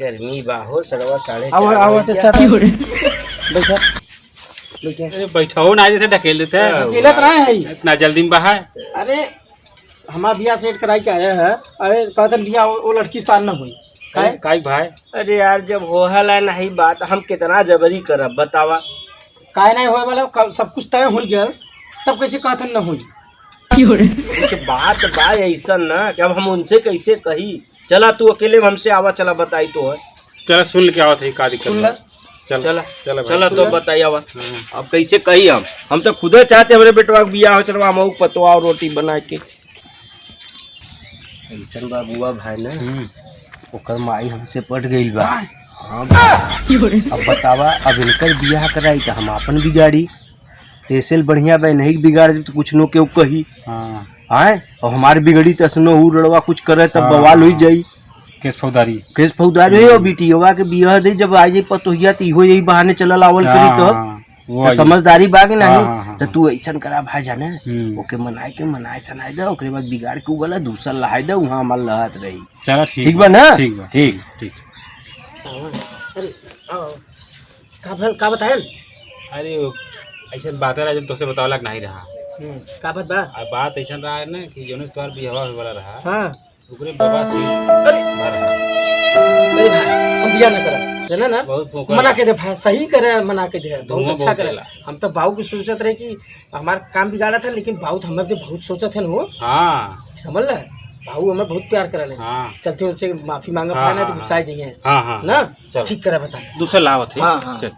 गर्मी बाहो सरवा साढ़े आओ आओ चाचा बैठा अरे बैठाओ ना जैसे ढकेल देते हैं अकेला तो नहीं है इतना जल्दी में बाहर। अरे हमारा बिया सेट कराई के आया है। अरे कहते बिया वो लड़की साल न हुई काई भाई अरे यार जब होहला नहीं बात हम कितना जबरी करब बतावा। काय नहीं होए वाला सब कुछ तय हो गया तब कैसे कहते न हुई कुछ बात बा ऐसा ना कि अब हम उनसे कैसे कही। चला तू अकेले हमसे आवा चला बताई तो है। चला सुन के आवत है का दिक्कत सुन है। ला चला चला चला तो बताई आवा। अब कैसे कही हम तो खुदे चाहते हमारे बेटवा के बियाह हो चलवा हम पतवा और रोटी बना के ऐसा बाबुआ भाई ना ओकर माई हमसे पट गई बा। हाँ अब बतावा अब इनकर बियाह कराई तो हम अपन बिगाड़ी तेसल बढ़िया बा नहीं बिगाड़ तो कुछ नो के कही हाँ आए और हमारे बिगड़ी तसनो हु रड़वा कुछ करे तब बवाल हो जाई केस फौजदारी हो बिटिया के बियाह दे जब आ जाई पतोहिया तो इहो यही बहाने चलल आवल करी तो समझदारी बा कि नहीं। तो तू ऐसा करा भाई जाने ओके मनाए सनाए दे ओकरे बाद बिगाड़ के उगला दूसरा लहाय दे वहां हमार लहत रही। चला ठीक बा ना ठीक का बताएं अरे ऐसा बात है जब तुझसे बतावला नहीं रहा का बात बा अब बात ऐसा रहा है ना कि जोने तोर बियाह होने वाला रहा हाँ ओकरे बाबा से अरे अरे भाई हम बिया न करा जाना ना बहुत मना के दे भाई सही करे मना के दे बहुत अच्छा करे। करेला। हम तो बाबू की सोचत रहे कि हमारा काम बिगाड़ा था लेकिन बाबू तो हमारे बहुत सोचत है वो हाँ समझ ले बाबू हमें बहुत प्यार करे हाँ चलते उनसे माफी मांगा हाँ, ना तो हाँ, गुस्सा जाइए हाँ हाँ ना चल ठीक करे बता दूसरा लावत है हाँ, हाँ। चल